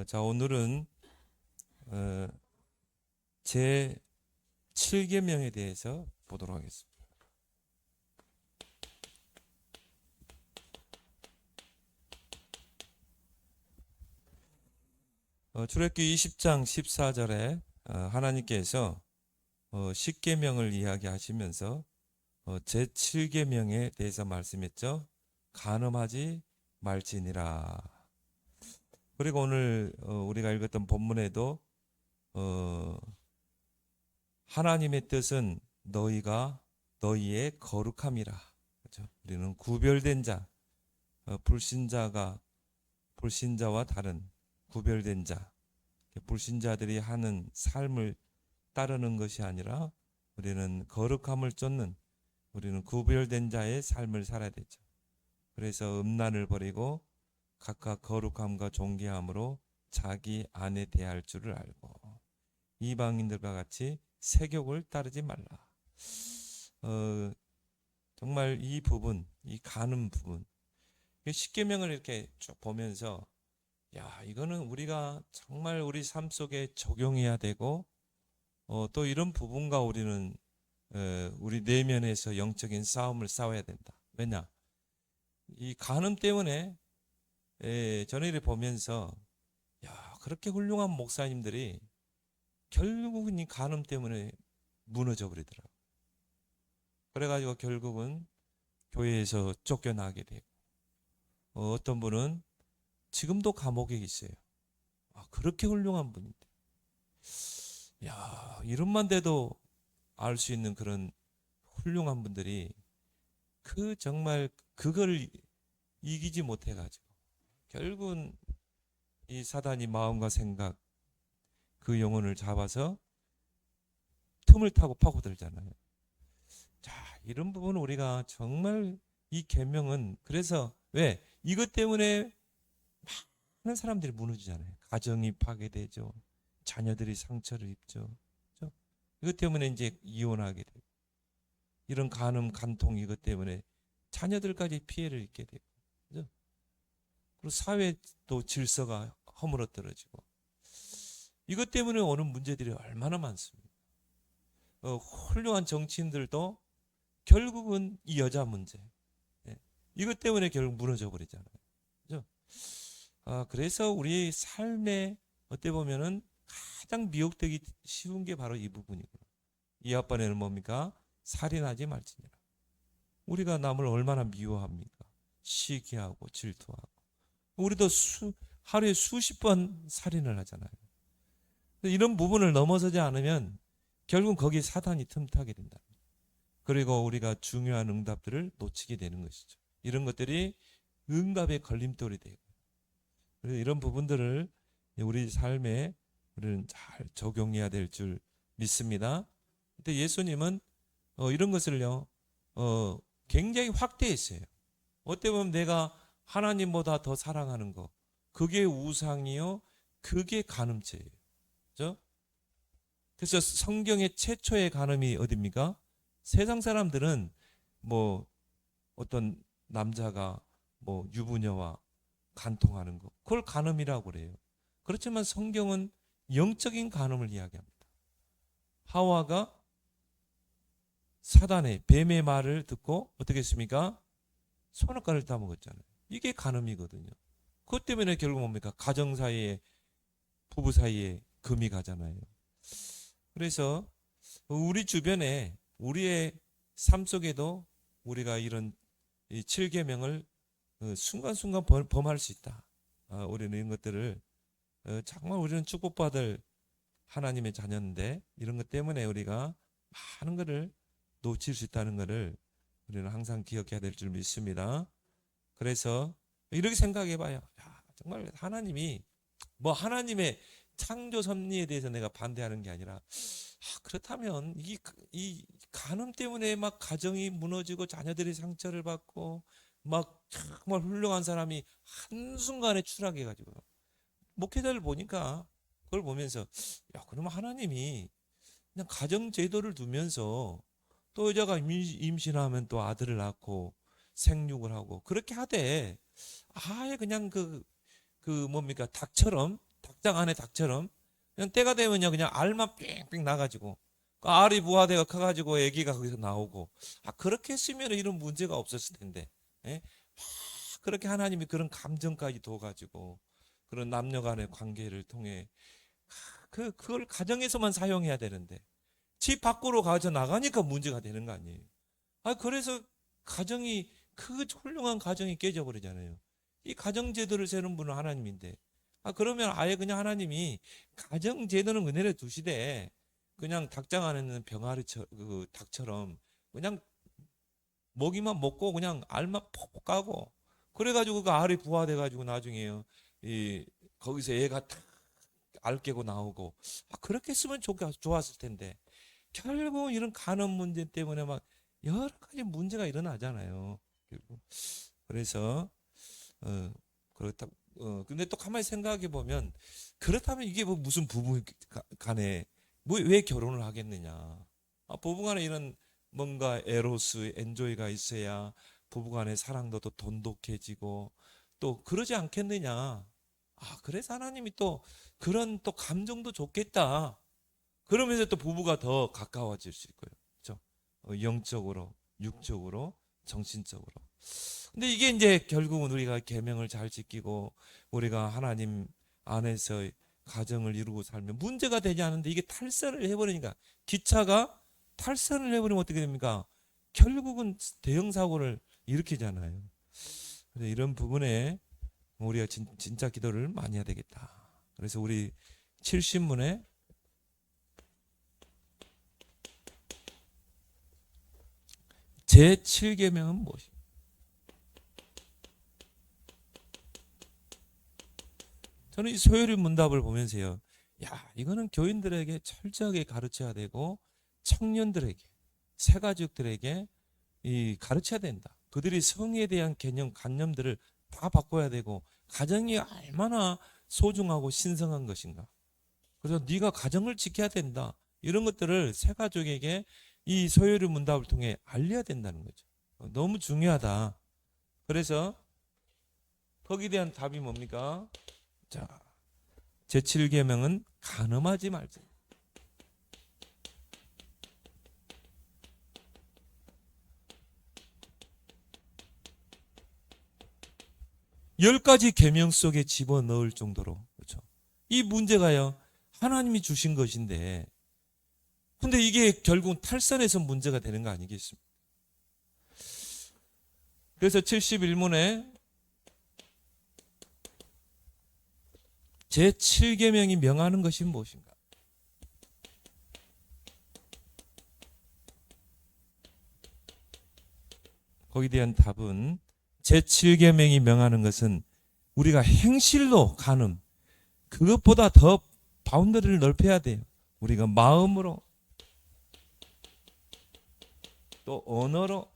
자, 오늘은 어, 제 7계명에 대해서 보도록 하겠습니다. 출애굽기 20장 14절에 하나님께서 10계명을 이야기하시면서 제 7계명에 대해서 말씀했죠. 간음하지 말지니라. 그리고 오늘 우리가 읽었던 본문에도 하나님의 뜻은 너희의 거룩함이라. 그렇죠? 우리는 구별된 자, 불신자와 다른 구별된 자, 불신자들이 하는 삶을 따르는 것이 아니라 우리는 거룩함을 쫓는, 우리는 구별된 자의 삶을 살아야 되죠. 그래서 음란을 버리고 각각 거룩함과 존귀함으로 자기 안에 대할 줄을 알고 이방인들과 같이 세욕을 따르지 말라. 정말 이 부분, 이 가는 부분, 십계명을 이렇게 쭉 보면서 이거는 우리가 정말 우리 삶 속에 적용해야 되고 또 이런 부분과 우리는 우리 내면에서 영적인 싸움을 싸워야 된다. 왜냐? 이 간음 때문에 저는 이렇게 보면서 그렇게 훌륭한 목사님들이 결국은 이 간음 때문에 무너져 버리더라고요. 그래가지고 결국은 교회에서 쫓겨나게 되고 어떤 분은 지금도 감옥에 있어요. 그렇게 훌륭한 분인데. 이름만 돼도 알 수 있는 그런 훌륭한 분들이 정말 그걸 이기지 못해가지고 결국은 이 사단이 마음과 생각 그 영혼을 잡아서 틈을 타고 파고들잖아요. 자, 이런 부분은 우리가 정말 이 계명은 그래서 왜 이것 때문에 많은 사람들이 무너지잖아요. 가정이 파괴되죠. 자녀들이 상처를 입죠. 그렇죠? 이것 때문에 이제 이혼하게 되고 이런 간음, 간통 이것 때문에 자녀들까지 피해를 입게 되고 그렇죠? 그리고 사회도 질서가 허물어떨어지고 이것 때문에 오는 문제들이 얼마나 많습니다. 훌륭한 정치인들도 결국은 이 여자 문제 이것 때문에 결국 무너져 버리잖아요. 그렇죠? 그래서 우리 삶에 어떻게 보면은 가장 미혹되기 쉬운 게 바로 이 부분이구나. 이 앞번에는 뭡니까? 살인하지 말지니라. 우리가 남을 얼마나 미워합니까? 시기하고 질투하고. 우리도 하루에 수십 번 살인을 하잖아요. 이런 부분을 넘어서지 않으면 결국 거기에 사단이 틈타게 된다. 그리고 우리가 중요한 응답들을 놓치게 되는 것이죠. 이런 것들이 응답의 걸림돌이 되고 그래서 이런 부분들을 우리 삶에 우리는 잘 적용해야 될 줄 믿습니다. 근데 예수님은 이런 것을요 굉장히 확대했어요. 어떻게 보면 내가 하나님보다 더 사랑하는 거 그게 우상이요 그게 간음죄예요. 그렇죠? 그래서 성경의 최초의 간음이 어디입니까? 세상 사람들은 뭐 어떤 남자가 뭐 유부녀와 간통하는 거 그걸 간음이라고 그래요. 그렇지만 성경은 영적인 간음을 이야기합니다. 하와가 사단의 뱀의 말을 듣고 어떻게 했습니까? 선악과를 따먹었잖아요. 이게 간음이거든요. 그것 때문에 결국 뭡니까? 가정 사이에 부부 사이에 금이 가잖아요. 그래서 우리 주변에 우리의 삶 속에도 우리가 이런 7계명을 순간순간 범할 수 있다. 우리는 이런 것들을 정말 우리는 축복받을 하나님의 자녀인데 이런 것 때문에 우리가 많은 것을 놓칠 수 있다는 것을 우리는 항상 기억해야 될 줄 믿습니다. 그래서 이렇게 생각해 봐요. 정말 하나님이 하나님의 창조 섭리에 대해서 내가 반대하는 게 아니라 그렇다면 이 간음 때문에 막 가정이 무너지고 자녀들이 상처를 받고 막 정말 훌륭한 사람이 한순간에 추락해 가지고 목회자를 보니까 그걸 보면서 그러면 하나님이 그냥 가정 제도를 두면서 또 여자가 임신하면 또 아들을 낳고 생육을 하고 그렇게 하되 아예 그냥 그 뭡니까 닭처럼 닭장 안에 닭처럼 그냥 때가 되면요 그냥 알만 뺑뺑 나가지고 그 알이 부화돼가 커가지고 아기가 거기서 나오고 그렇게 했으면 이런 문제가 없었을 텐데 예? 그렇게 하나님이 그런 감정까지 둬가지고 그런 남녀 간의 관계를 통해 그걸 가정에서만 사용해야 되는데 집 밖으로 가서 나가니까 문제가 되는 거 아니에요. 그래서 가정이 그 훌륭한 가정이 깨져버리잖아요. 이 가정 제도를 세우는 분은 하나님인데 그러면 아예 그냥 하나님이 가정 제도는 그대로 두시되 그냥 닭장 안에 있는 병아리 그 닭처럼 그냥 먹이만 먹고 그냥 알만 퍽퍽 까고 그래가지고 그 알이 부화돼가지고 나중에요 이 거기서 애가 탁 알 깨고 나오고 그렇게 했으면 좋았을 텐데 결국 이런 간음 문제 때문에 막 여러 가지 문제가 일어나잖아요. 결국. 그래서 그렇다. 근데 또 가만히 생각해 보면 그렇다면 이게 뭐 무슨 부부 간에 뭐 왜 결혼을 하겠느냐? 부부간에 이런 뭔가 에로스, 엔조이가 있어야 부부간의 사랑도 더 돈독해지고 또 그러지 않겠느냐? 그래서 하나님이 또 그런 또 감정도 좋겠다. 그러면서 또 부부가 더 가까워질 수 있고요. 그렇죠? 영적으로, 육적으로, 정신적으로. 근데 이게 이제 결국은 우리가 계명을 잘 지키고 우리가 하나님 안에서 가정을 이루고 살면 문제가 되지 않은데 이게 탈선을 해버리니까 기차가 탈선을 해버리면 어떻게 됩니까? 결국은 대형 사고를 일으키잖아요. 그래서 이런 부분에 우리가 진짜 기도를 많이 해야 되겠다. 그래서 우리 70문에 제7계명은 무엇입니까? 저는 이 소요리 문답을 보면서요. 이거는 교인들에게 철저하게 가르쳐야 되고 청년들에게 새가족들에게 가르쳐야 된다. 그들이 성에 대한 개념, 관념들을 다 바꿔야 되고 가정이 얼마나 소중하고 신성한 것인가. 그래서 네가 가정을 지켜야 된다. 이런 것들을 새가족에게 이 소요리 문답을 통해 알려야 된다는 거죠. 너무 중요하다. 그래서 거기에 대한 답이 뭡니까? 자, 제7계명은 간음하지 말자. 열 가지 계명 속에 집어넣을 정도로 그렇죠. 이 문제가요 하나님이 주신 것인데 근데 이게 결국은 탈선해서 문제가 되는 거 아니겠습니까? 그래서 71문에 제7계명이 명하는 것이 무엇인가? 거기에 대한 답은 제7계명이 명하는 것은 우리가 행실로 간음 그것보다 더 바운더리를 넓혀야 돼요. 우리가 마음으로 또 언어로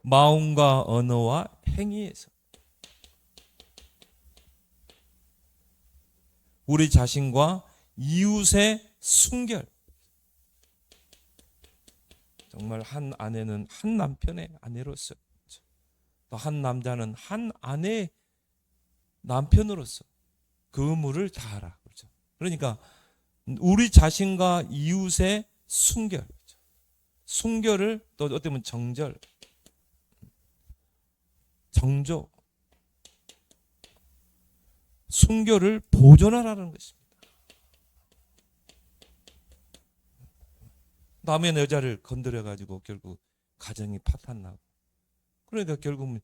마음과 언어와 행위에서 우리 자신과 이웃의 순결 정말 한 아내는 한 남편의 아내로서 또 한 남자는 한 아내의 남편으로서 그 의무를 다하라. 그렇죠? 그러니까 우리 자신과 이웃의 순결 그렇죠? 순결을 또 어떻게 보면 정절 정조 순결을 보존하라는 것입니다. 남의 여자를 건드려 가지고 결국 가정이 파탄나고 그러니까 결국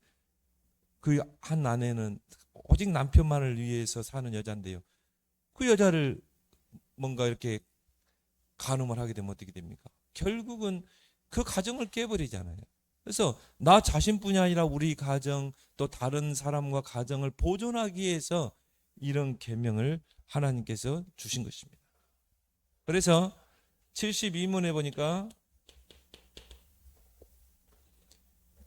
그 한 아내는 오직 남편만을 위해서 사는 여자인데요. 그 여자를 뭔가 이렇게 간음을 하게 되면 어떻게 됩니까? 결국은 그 가정을 깨버리잖아요. 그래서 나 자신뿐이 아니라 우리 가정 또 다른 사람과 가정을 보존하기 위해서 이런 계명을 하나님께서 주신 것입니다. 그래서 72문에 보니까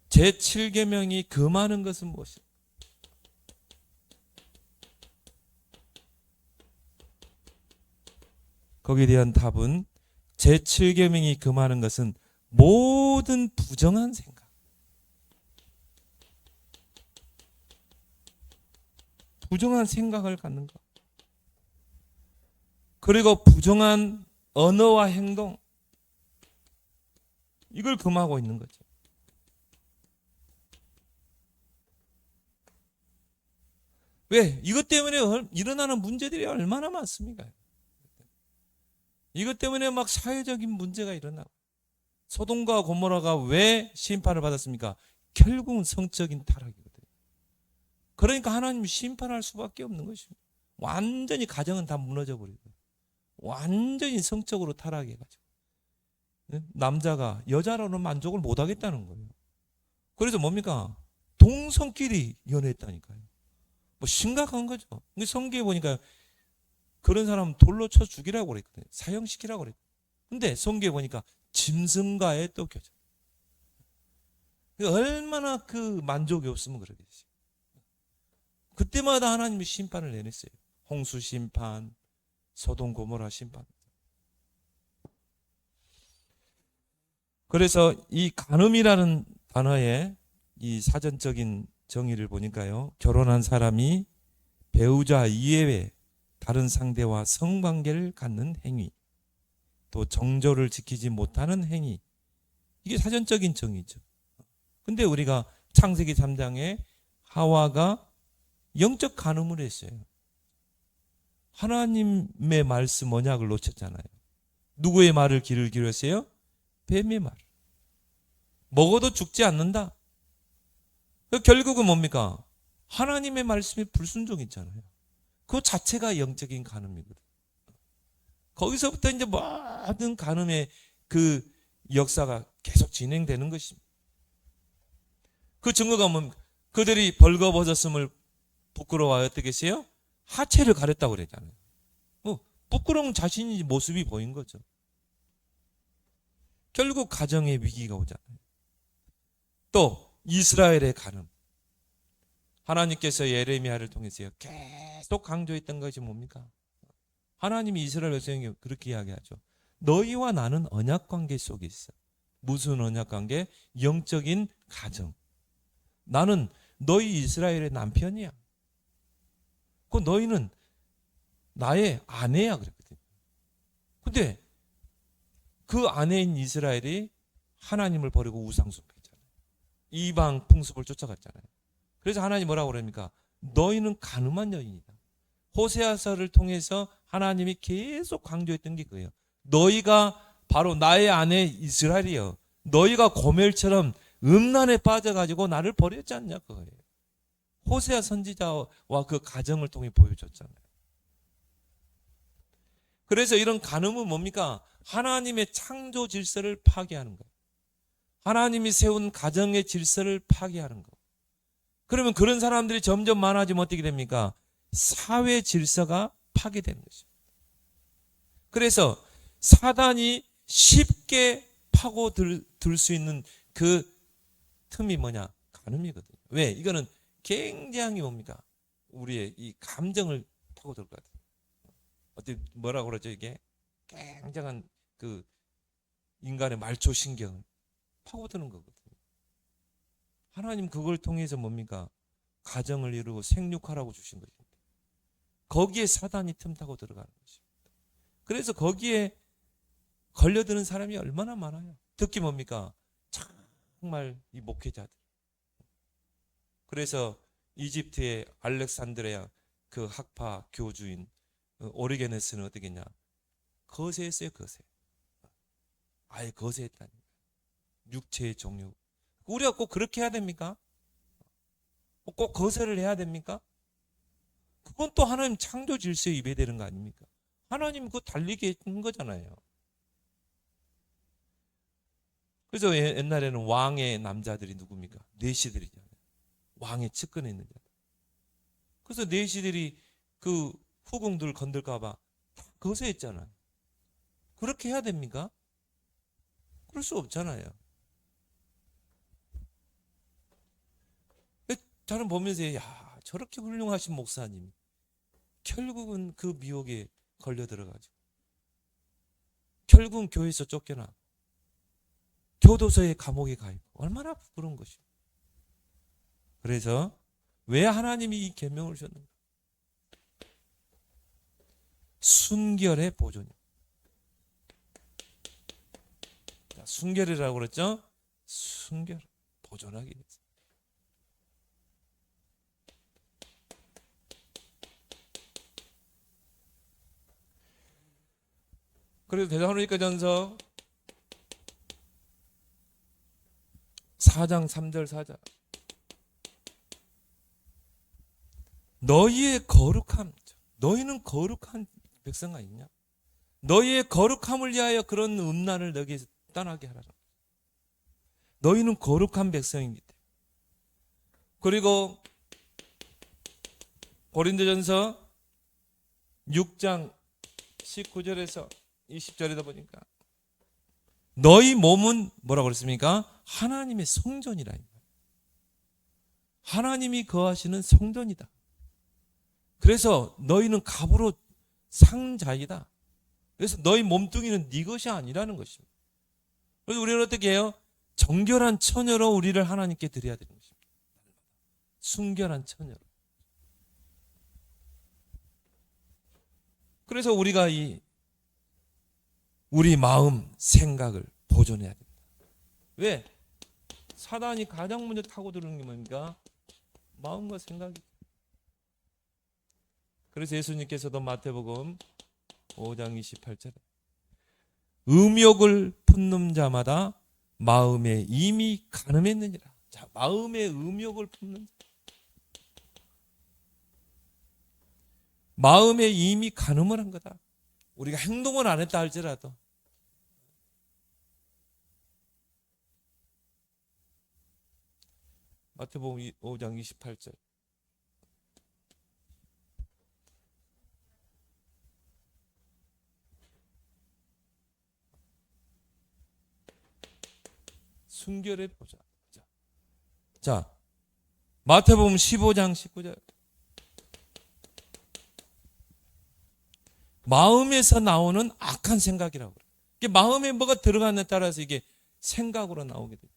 제7계명이 금하는 것은 무엇이냐? 거기에 대한 답은 제7계명이 금하는 것은 모든 부정한 생각 부정한 생각을 갖는가? 그리고 부정한 언어와 행동, 이걸 금하고 있는 거죠. 왜? 이것 때문에 일어나는 문제들이 얼마나 많습니까? 이것 때문에 막 사회적인 문제가 일어나고, 소돔과 고모라가 왜 심판을 받았습니까? 결국은 성적인 타락이거든요. 그러니까 하나님이 심판할 수밖에 없는 것입니다. 완전히 가정은 다 무너져 버리고, 완전히 성적으로 타락해가지고 남자가 여자로는 만족을 못 하겠다는 거예요. 그래서 뭡니까? 동성끼리 연애했다니까요. 뭐 심각한 거죠. 근데 성경에 보니까 그런 사람 돌로 쳐 죽이라고 그랬거든요. 사형시키라고 그랬거든요. 근데 성경에 보니까 짐승과의 또 교제. 얼마나 그 만족이 없으면 그러겠어요. 그때마다 하나님이 심판을 내렸어요. 홍수 심판, 소돔 고모라 심판. 그래서 이 간음이라는 단어의 이 사전적인 정의를 보니까요, 결혼한 사람이 배우자 이외에 다른 상대와 성관계를 갖는 행위, 또 정조를 지키지 못하는 행위, 이게 사전적인 정의죠. 근데 우리가 창세기 3장에 하와가 영적 간음을 했어요. 하나님의 말씀 언약을 놓쳤잖아요. 누구의 말을 귀를 기울였어요? 뱀의 말. 먹어도 죽지 않는다. 결국은 뭡니까? 하나님의 말씀에 불순종했잖아요. 그 자체가 영적인 간음이거든. 거기서부터 이제 모든 간음의 그 역사가 계속 진행되는 것입니다. 그 증거가 뭡니까? 그들이 벌거벗었음을 부끄러워하여 어떻게 했어요? 하체를 가렸다고 그랬잖아요. 부끄러운 자신의 모습이 보인 거죠. 결국 가정의 위기가 오잖아요. 또 이스라엘의 간음. 하나님께서 예레미야를 통해서 계속 강조했던 것이 뭡니까? 하나님이 이스라엘 백성에게 그렇게 이야기하죠. 너희와 나는 언약관계 속에 있어. 무슨 언약관계? 영적인 가정. 나는 너희 이스라엘의 남편이야. 그 너희는 나의 아내야 그랬거든요. 근데 그 아내인 이스라엘이 하나님을 버리고 우상숭배했잖아요. 이방 풍습을 쫓아갔잖아요. 그래서 하나님 뭐라고 그럽니까? 너희는 간음한 여인이다. 호세아서를 통해서 하나님이 계속 강조했던 게 그거예요. 너희가 바로 나의 아내 이스라엘이여. 너희가 고멜처럼 음란에 빠져가지고 나를 버렸지 않냐 그거예요. 호세아 선지자와 그 가정을 통해 보여줬잖아요. 그래서 이런 간음은 뭡니까? 하나님의 창조 질서를 파괴하는 거예요. 하나님이 세운 가정의 질서를 파괴하는 거. 그러면 그런 사람들이 점점 많아지면 어떻게 됩니까? 사회 질서가 파괴되는 것입니다. 그래서 사단이 쉽게 파고들 수 있는 그 틈이 뭐냐? 간음이거든요. 왜? 이거는 굉장히 뭡니까? 우리의 이 감정을 파고들 것 같아요. 어떻게 뭐라고 그러죠? 이게 굉장한 그 인간의 말초신경을 파고드는 거거든요. 하나님 그걸 통해서 뭡니까? 가정을 이루고 생육하라고 주신 것입니다. 거기에 사단이 틈타고 들어가는 것입니다. 그래서 거기에 걸려드는 사람이 얼마나 많아요. 특히 뭡니까? 정말 이 목회자들. 그래서 이집트의 알렉산드리아 그 학파 교주인 오리게네스는 어떻게 했냐? 거세했어요, 거세. 아예 거세했다니. 육체의 종류. 우리가 꼭 그렇게 해야 됩니까? 꼭 거세를 해야 됩니까? 그건 또 하나님 창조 질서에 위배되는 거 아닙니까? 하나님 그거 달리게 했는 거잖아요. 그래서 옛날에는 왕의 남자들이 누굽니까? 내시들이잖아요. 왕의 측근에 있는 자. 그래서 내시들이 그 후궁들 건들까봐 거세했잖아요. 그렇게 해야 됩니까? 그럴 수 없잖아요. 저는 보면서 야 저렇게 훌륭하신 목사님 결국은 그 미혹에 걸려 들어가죠. 결국은 교회에서 쫓겨나 교도소의 감옥에 가 있고 얼마나 부끄러운 것이요. 그래서 왜 하나님이 이 계명을 주셨는가? 순결의 보존이에요. 순결이라고 그랬죠? 순결, 보존하기 위해서. 그래서 데살로니가전서 4장 3절 4절 너희의 거룩함, 너희는 거룩한 백성가 있냐? 너희의 거룩함을 위하여 그런 음란을 너희에게 떠나게 하라. 너희는 거룩한 백성입니다. 그리고 고린도전서 6장 19절에서 20절에다 보니까 너희 몸은 뭐라고 그랬습니까? 하나님의 성전이라. 하나님이 거하시는 성전이다. 그래서 너희는 갑으로 상자이다. 그래서 너희 몸뚱이는 네 것이 아니라는 것입니다. 그래서 우리는 어떻게 해요? 정결한 처녀로 우리를 하나님께 드려야 되는 것입니다. 순결한 처녀로. 그래서 우리가 우리 마음, 생각을 보존해야 됩니다. 왜? 사단이 가장 먼저 타고 들어오는 게 뭡니까? 마음과 생각이. 그래서 예수님께서도 마태복음 5장 28절에 음욕을 품는 자마다 마음에 이미 간음했느니라. 자, 마음에 음욕을 품는 자. 마음에 이미 간음을 한 거다. 우리가 행동을 안 했다 할지라도. 마태복음 5장 28절. 순결의 보자. 자, 마태복음 15장 19절. 마음에서 나오는 악한 생각이라고 그래요. 이게 마음에 뭐가 들어가느냐에 따라서 이게 생각으로 나오게 돼요.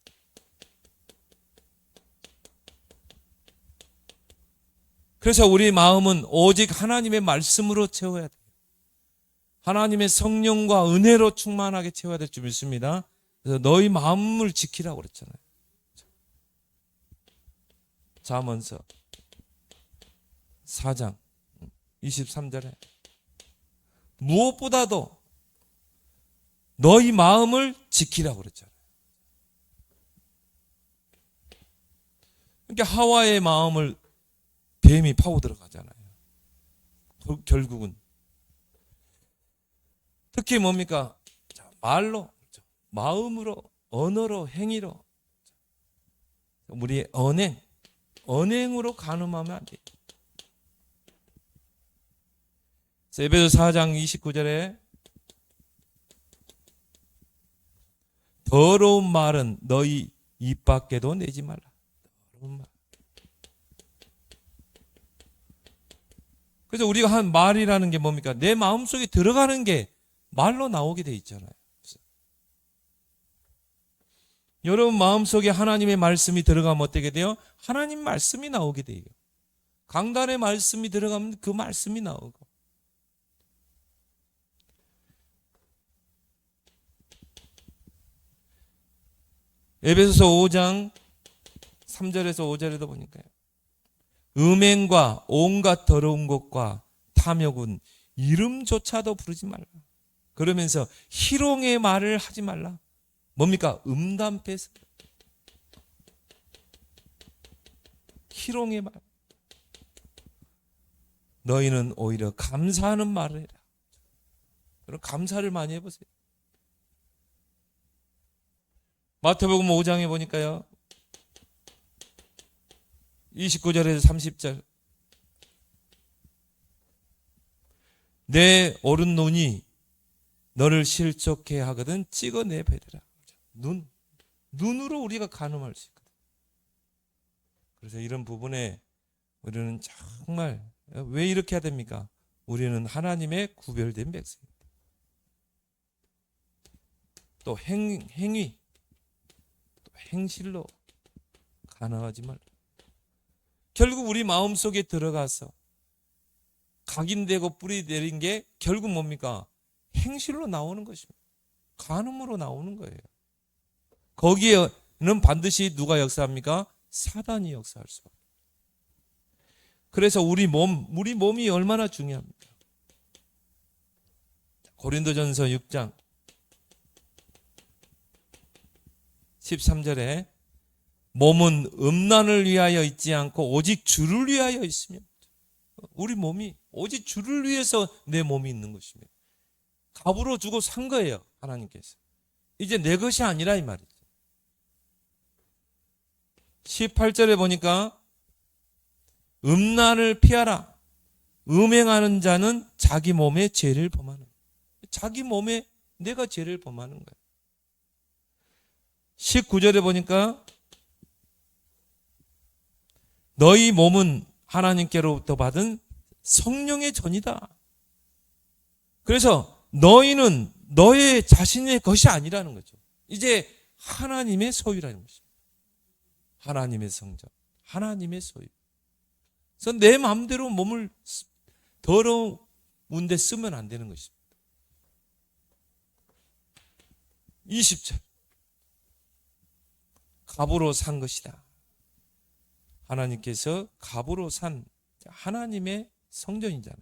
그래서 우리 마음은 오직 하나님의 말씀으로 채워야 돼요. 하나님의 성령과 은혜로 충만하게 채워야 될 줄 믿습니다. 그래서 너희 마음을 지키라고 그랬잖아요. 잠언서 4장 23절에 무엇보다도 너희 마음을 지키라고 그랬잖아요. 그러니까 하와의 마음을 뱀이 파고 들어가잖아요. 결국은 특히 뭡니까? 말로, 마음으로, 언어로, 행위로 우리의 언행으로 간음하면 안 돼요. 에베소 4장 29절에 더러운 말은 너희 입 밖에도 내지 말라. 더러운 말. 그래서 우리가 한 말이라는 게 뭡니까? 내 마음속에 들어가는 게 말로 나오게 돼 있잖아요. 여러분 마음속에 하나님의 말씀이 들어가면 어떻게 돼요? 하나님 말씀이 나오게 돼요. 강단의 말씀이 들어가면 그 말씀이 나오고. 에베소서 5장 3절에서 5절에도 보니까요. 음행과 온갖 더러운 것과 탐욕은 이름조차도 부르지 말라. 그러면서 희롱의 말을 하지 말라. 뭡니까? 음담패스. 희롱의 말. 너희는 오히려 감사하는 말을 해라. 그럼 감사를 많이 해보세요. 마태복음 5장에 보니까요. 29절에서 30절. 내 오른 눈이 너를 실족해 하거든 찍어내 베더라. 눈으로 우리가 간음할 수 있거든. 그래서 이런 부분에 우리는 정말 왜 이렇게 해야 됩니까? 우리는 하나님의 구별된 백성입니다. 또 행위, 또 행실로 간음하지 말라. 결국 우리 마음속에 들어가서 각인되고 뿌리 내린 게 결국 뭡니까? 행실로 나오는 것입니다. 간음으로 나오는 거예요. 거기에는 반드시 누가 역사합니까? 사단이 역사할 수밖에. 그래서 우리 몸이 얼마나 중요합니까? 고린도전서 6장 13절에 몸은 음란을 위하여 있지 않고 오직 주를 위하여 있으며, 우리 몸이 오직 주를 위해서 내 몸이 있는 것입니다. 값으로 주고 산 거예요, 하나님께서. 이제 내 것이 아니라 이 말이죠. 18절에 보니까 음란을 피하라. 음행하는 자는 자기 몸에 죄를 범하는 거예요. 자기 몸에 내가 죄를 범하는 거예요. 19절에 보니까 너희 몸은 하나님께로부터 받은 성령의 전이다. 그래서 너희는 너의 자신의 것이 아니라는 거죠. 이제 하나님의 소유라는 것입니다. 하나님의 성전, 하나님의 소유. 그래서 내 마음대로 몸을 더러운 데 쓰면 안 되는 것입니다. 20절. 값으로 산 것이다. 하나님께서 값으로 산 하나님의 성전이잖아요.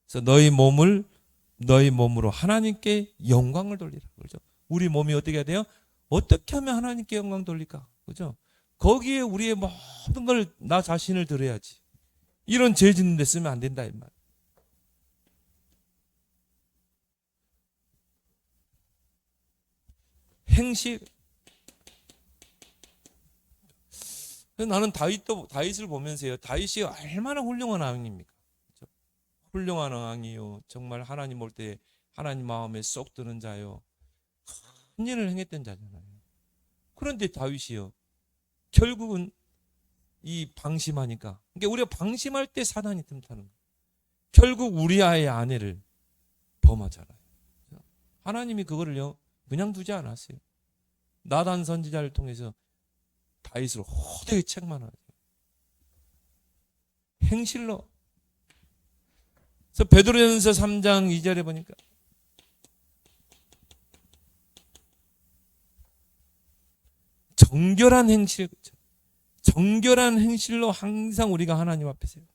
그래서 너희 몸으로 하나님께 영광을 돌리라. 그렇죠? 우리 몸이 어떻게 해야 돼요? 어떻게 하면 하나님께 영광 돌릴까? 그렇죠? 거기에 우리의 모든 걸, 나 자신을 들어야지. 이런 죄 짓는 데 쓰면 안 된다 이 말. 행실. 나는 다윗을 보면서요, 다윗이 얼마나 훌륭한 왕입니까? 그렇죠? 훌륭한 왕이요, 정말 하나님 올 때 하나님 마음에 쏙 드는 자요, 큰 일을 행했던 자잖아요. 그런데 다윗이요, 결국은 이 방심하니까, 그러니까 우리가 방심할 때 사단이 틈타는 거예요. 결국 우리아의 아내를 범하잖아요. 하나님이 그거를요 그냥 두지 않았어요. 나단 선지자를 통해서 다윗을 호되게 책망하죠. 행실로. 그래서 베드로전서 3장 2절에 보니까 정결한 행실, 정결한 행실로 항상 우리가 하나님 앞에 세요.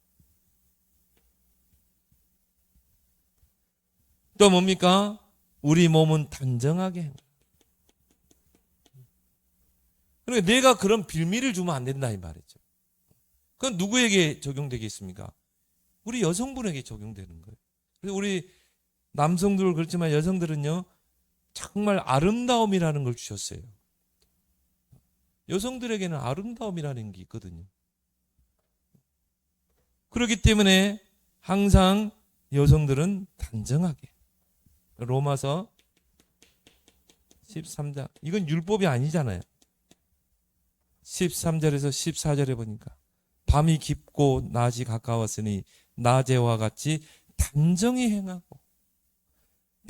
또 뭡니까? 우리 몸은 단정하게 행하라. 그러니까 내가 그런 빌미를 주면 안 된다 이 말이죠. 그건 누구에게 적용되겠습니까? 우리 여성분에게 적용되는 거예요. 그래서 우리 남성들 그렇지만 여성들은요 정말 아름다움이라는 걸 주셨어요. 여성들에게는 아름다움이라는 게 있거든요. 그렇기 때문에 항상 여성들은 단정하게. 로마서 13장, 이건 율법이 아니잖아요. 13절에서 14절에 보니까 밤이 깊고 낮이 가까웠으니 낮에와 같이 단정히 행하고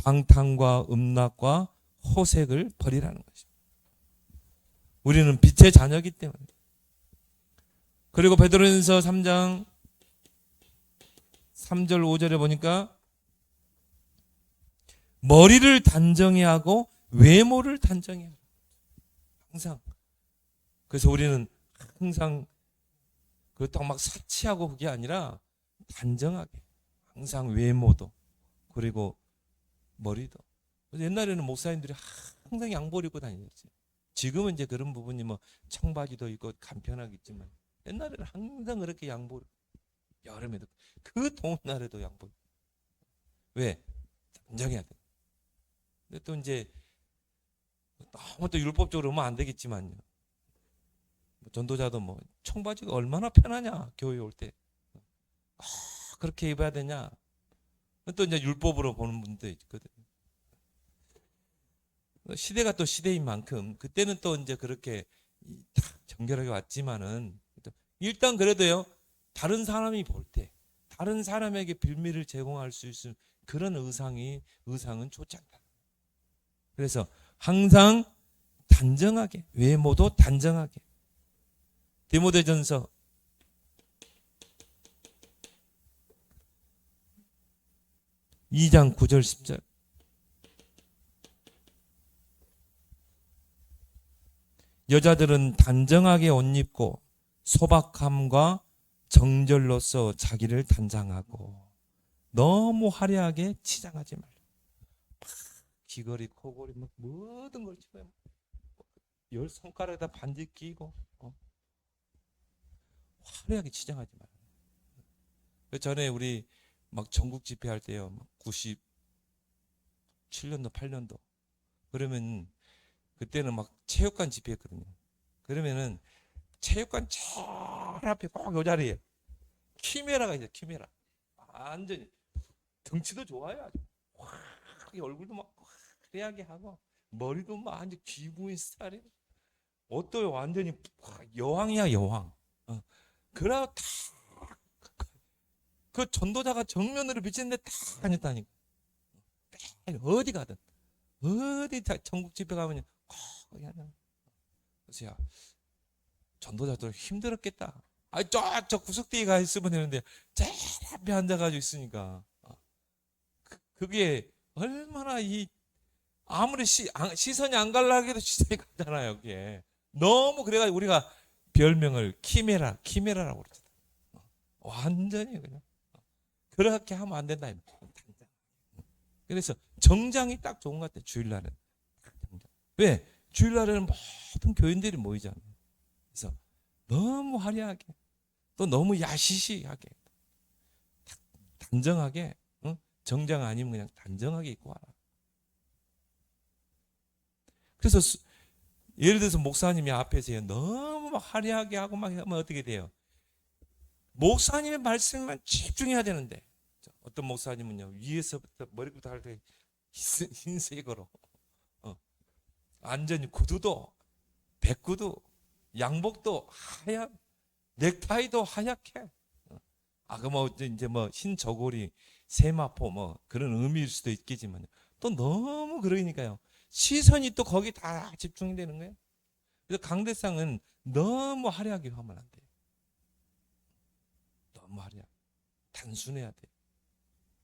방탕과 음란과 호색을 버리라는 것입니다. 우리는 빛의 자녀이기 때문에. 그리고 베드로전서 3장 3절 5절에 보니까 머리를 단정히 하고 외모를 단정히 하라. 항상. 그래서 우리는 항상 그렇다고 막 사치하고 그게 아니라 단정하게 항상 외모도 그리고 머리도. 옛날에는 목사님들이 항상 양복 입고 다녔어요. 지금은 이제 그런 부분이 뭐 청바지도 있고 간편하겠지만 옛날에는 항상 그렇게 양복, 여름에도 그 더운 날에도 양복. 왜? 단정해야 돼. 근데 또 이제 너무 또 율법적으로 하면 안 되겠지만요. 전도자도 뭐 청바지가 얼마나 편하냐 교회 올 때 그렇게 입어야 되냐. 또 이제 율법으로 보는 분도 있거든요. 시대가 또 시대인 만큼 그때는 또 이제 그렇게 정결하게 왔지만은 일단 그래도요 다른 사람이 볼 때 다른 사람에게 빌미를 제공할 수 있는 그런 의상은 좋지 않다. 그래서 항상 단정하게, 외모도 단정하게. 디모데전서 2장 9절 10절. 여자들은 단정하게 옷 입고 소박함과 정절로서 자기를 단장하고 너무 화려하게 치장하지 말라. 귀걸이, 코걸이, 막 모든 걸 치고 열 손가락에다 반지 끼고 화려하게 치장하지 말라. 그 전에 우리 막 전국 집회할 때요, 막 97년도, 8년도 그러면 그때는 막 체육관 집회했거든요. 그러면은 체육관 제일 앞에 꼭 요 자리에 키메라가 있어요. 키메라. 완전히 덩치도 좋아요. 아주 확 얼굴도 막 화려하게 하고 머리도 막 완전 귀부인 스타일이에요. 옷도 완전히 여왕이야, 여왕. 그러고 다 그 전도자가 정면으로 비치는데 다 다녔다니까. 어디 가든 어디 전국 집회 가면 거기 하나. 그래서 야, 전도자도 힘들었겠다. 저 구석대에 가 있으면 되는데 제일 앞에 앉아가지고 있으니까 그게 얼마나 아무리 시선이 안 가려고 해도 시선이 가잖아요. 그게 너무 그래가지고 우리가 별명을 키메라라고 그러죠. 완전히 그냥 그렇게 하면 안 된다. 그래서 정장이 딱 좋은 것 같아요. 주일날은. 왜? 주일날에는 모든 교인들이 모이잖아요. 그래서 너무 화려하게 또 너무 야시시하게 단정하게, 정장 아니면 그냥 단정하게 입고 와라. 그래서 예를 들어서 목사님이 앞에서 너무 막 화려하게 하고 막 하면 어떻게 돼요? 목사님의 말씀만 집중해야 되는데 어떤 목사님은요 위에서부터 머리부터 할 때 흰색으로 완전히 구두도 백구도 양복도 하얀 넥타이도 하얗게 그 이제 흰 저고리 세마포 그런 의미일 수도 있겠지만 또 너무 그러니까요 시선이 또 거기 다 집중이 되는 거예요. 그래서 강대상은 너무 화려하게 하면 안 돼요. 너무 화려하게 단순해야 돼요.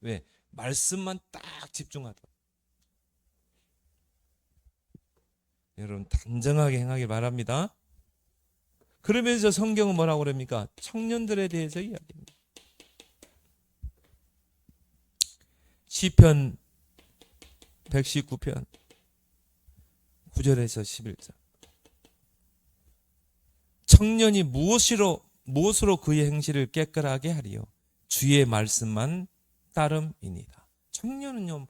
왜? 말씀만 딱 집중하도록. 여러분 단정하게 행하길 바랍니다. 그러면서 성경은 뭐라고 그럽니까? 청년들에 대해서 이야기합니다. 시편 119편 9절에서 11절. 청년이 무엇으로 그의 행실을 깨끗하게 하리요? 주의 말씀만 따름이니라. 청년은요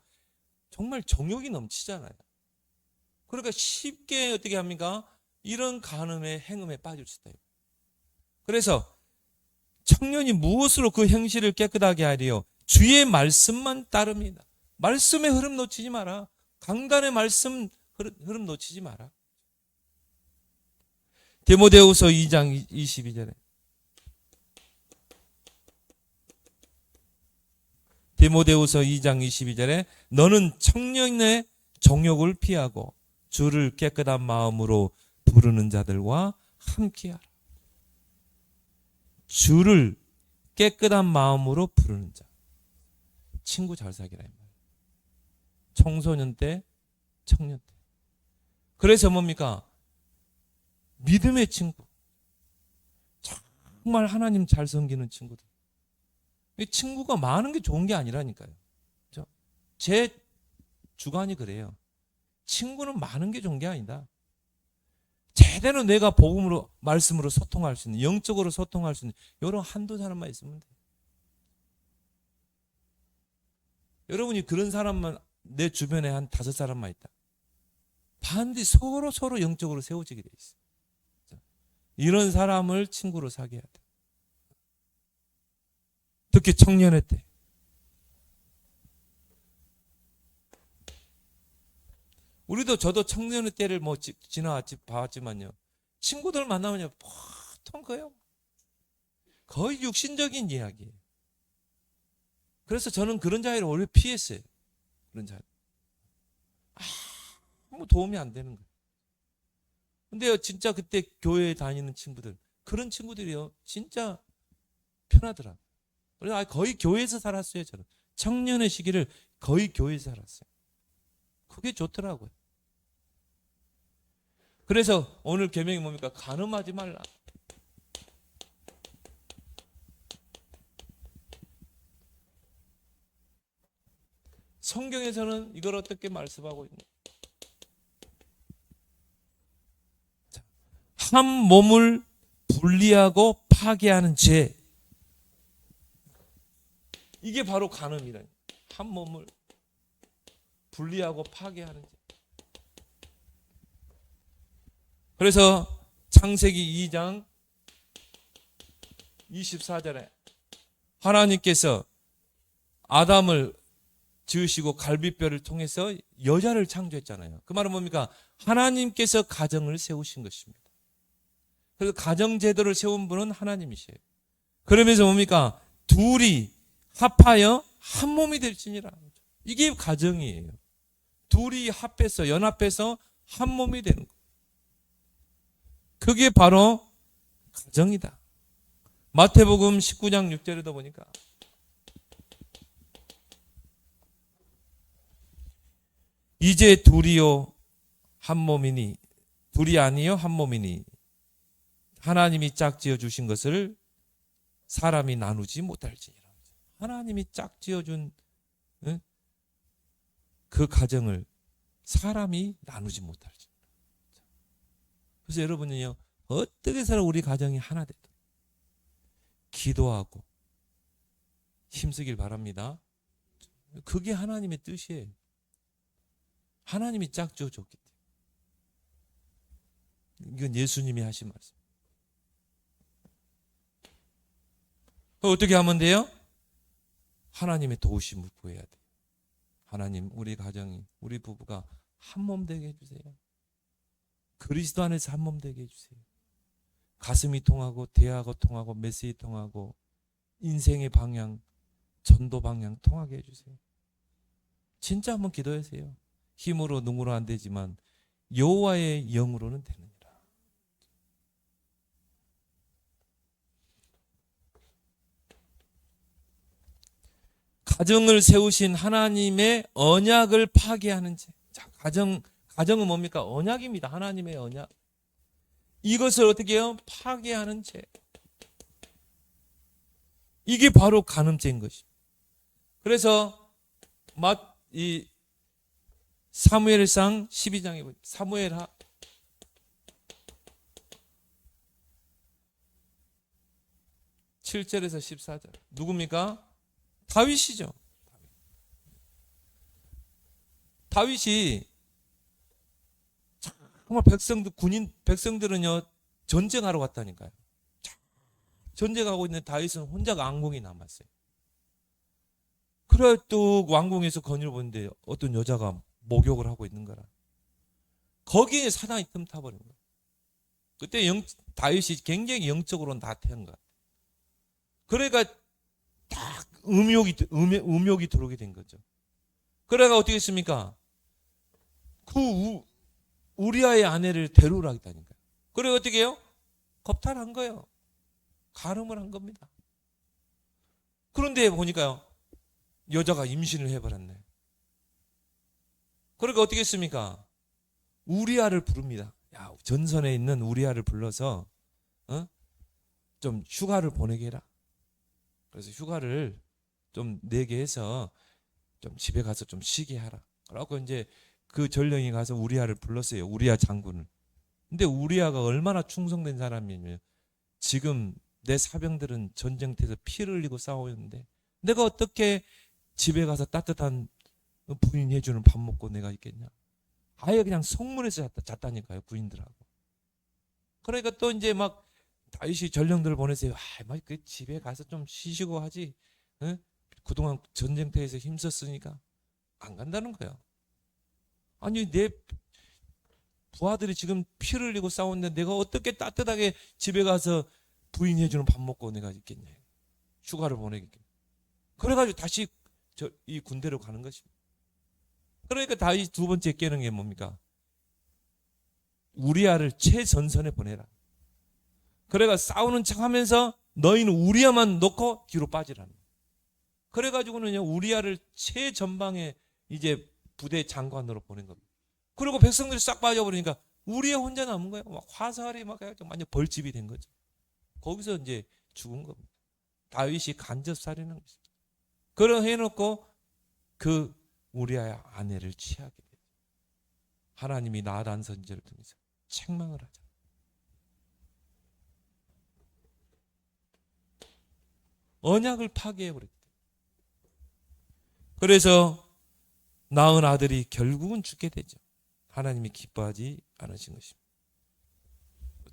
정말 정욕이 넘치잖아요. 그러니까 쉽게 어떻게 합니까? 이런 간음에 행음에 빠질 수도 있고. 그래서 청년이 무엇으로 그 행실을 깨끗하게 하리요? 주의 말씀만 따릅니다. 말씀의 흐름 놓치지 마라. 강단의 말씀 흐름 놓치지 마라. 디모데후서 2장 22절에 디모데후서 2장 22절에 너는 청년의 정욕을 피하고 주를 깨끗한 마음으로 부르는 자들과 함께하라. 주를 깨끗한 마음으로 부르는 자. 친구 잘 사귀라. 청소년 때, 청년 때. 그래서 뭡니까? 믿음의 친구. 정말 하나님 잘 섬기는 친구들. 이 친구가 많은 게 좋은 게 아니라니까요. 제 주관이 그래요. 친구는 많은 게 좋은 게 아니다. 제대로 내가 복음으로, 말씀으로 소통할 수 있는, 영적으로 소통할 수 있는 이런 한두 사람만 있으면 돼요. 여러분이 그런 사람만 내 주변에 한 5사람만 있다. 반드시 서로 영적으로 세워지게 돼 있어요. 이런 사람을 친구로 사귀어야 돼. 특히 청년의 때. 저도 청년의 때를 지나왔지 봐왔지만요. 친구들 만나면 보통 거예요. 거의 육신적인 이야기예요. 그래서 저는 그런 자리를 오히려 피했어요. 그런 자리. 아무 도움이 안 되는 거예요. 근데 진짜 그때 교회에 다니는 친구들, 그런 친구들이요. 진짜 편하더라고요. 그래서 거의 교회에서 살았어요, 저는. 청년의 시기를 거의 교회에서 살았어요. 그게 좋더라고요. 그래서 오늘 계명이 뭡니까? 간음하지 말라. 성경에서는 이걸 어떻게 말씀하고 있냐? 한 몸을 분리하고 파괴하는 죄. 이게 바로 간음이라. 한 몸을 분리하고 파괴하는 죄. 그래서 창세기 2장 24절에 하나님께서 아담을 지으시고 갈비뼈를 통해서 여자를 창조했잖아요. 그 말은 뭡니까? 하나님께서 가정을 세우신 것입니다. 그래서 가정제도를 세운 분은 하나님이세요. 그러면서 뭡니까? 둘이 합하여 한 몸이 될지니라. 이게 가정이에요. 둘이 합해서 연합해서 한 몸이 되는 거. 그게 바로 가정이다. 마태복음 19장 6절에도 보니까 이제 둘이요 한 몸이니 둘이 아니요 한 몸이니 하나님이 짝지어 주신 것을 사람이 나누지 못할지니라. 하나님이 짝지어 준 그 가정을 사람이 나누지 못할지. 그래서 여러분은요, 어떻게 해서 우리 가정이 하나 되도록 기도하고 힘쓰길 바랍니다. 그게 하나님의 뜻이에요. 하나님이 짝지어 줬기 때문에. 이건 예수님이 하신 말씀. 어떻게 하면 돼요? 하나님의 도우심을 구해야 돼요. 하나님, 우리 가정이, 우리 부부가 한 몸 되게 해주세요. 그리스도 안에서 한 몸 되게 해주세요. 가슴이 통하고 대화가 통하고 메시지 통하고 인생의 방향, 전도 방향 통하게 해주세요. 진짜 한번 기도하세요. 힘으로 능으로 안 되지만 여호와의 영으로는 되느니라. 가정을 세우신 하나님의 언약을 파괴하는 죄. 자, 가정은 뭡니까? 언약입니다. 하나님의 언약. 이것을 어떻게 해요? 파괴하는 죄. 이게 바로 간음죄인 것입니다. 그래서 이 사무엘상 12장에 보면 사무엘하 7절에서 14절. 누굽니까? 다윗이죠. 다윗이 정말 백성들은요 전쟁하러 갔다니까요. 전쟁하고 있는 다윗은 혼자 왕궁이 남았어요. 그래 또 왕궁에서 거니를 보는데 어떤 여자가 목욕을 하고 있는 거라. 거기에 사단이 틈타버린 거예요. 그때 다윗이 굉장히 영적으로는 다 태운 거야. 그러니까 딱 음욕이 들어오게 된 거죠. 그래가 어떻게 했습니까? 그 우리아의 아내를 데려오라 했다니까요. 그래 어떻게 해요? 겁탈한 거예요. 간음을 한 겁니다. 그런데 보니까요, 여자가 임신을 해버렸네. 그러니까 어떻게 했습니까? 우리아를 부릅니다. 야, 전선에 있는 우리아를 불러서 좀 휴가를 보내게 해라. 그래서 휴가를 좀 내게 해서 좀 집에 가서 좀 쉬게 하라. 그래갖고 이제 그 전령이 가서 우리아를 불렀어요. 우리아 장군을. 근데 우리아가 얼마나 충성된 사람이냐면 지금 내 사병들은 전쟁터에서 피를 흘리고 싸우는데 내가 어떻게 집에 가서 따뜻한 부인이 해주는 밥 먹고 내가 있겠냐. 아예 그냥 성문에서 잤다니까요. 부인들하고. 그러니까 또 이제 막 다윗이 전령들을 보내세요. 막 그 집에 가서 좀 쉬시고 하지. 응? 그동안 전쟁터에서 힘썼으니까 안 간다는 거예요. 아니 내 부하들이 지금 피를 흘리고 싸우는데 내가 어떻게 따뜻하게 집에 가서 부인이 해주는 밥 먹고 내가 있겠냐. 휴가를 보내겠냐. 그래가지고 다시 이 군대로 가는 것입니다. 그러니까 다윗 두 번째 깨는 게 뭡니까? 우리아를 최전선에 보내라. 그래가 싸우는 척하면서 너희는 우리아만 놓고 뒤로 빠지라는 거예요. 그래가지고는요, 우리아를 최전방에 이제 부대 장관으로 보낸 겁니다. 그리고 백성들이 싹 빠져버리니까 우리아 혼자 남은 거예요. 막 화살이 막 완전 벌집이 된 거죠. 거기서 이제 죽은 겁니다. 다윗이 간접 살인한 것입니다. 그런 해놓고 그 우리아의 아내를 취하게 돼요. 하나님이 나단 선지자를 통해서 책망을 하자. 언약을 파괴해버렸대. 그래서 낳은 아들이 결국은 죽게 되죠. 하나님이 기뻐하지 않으신 것입니다.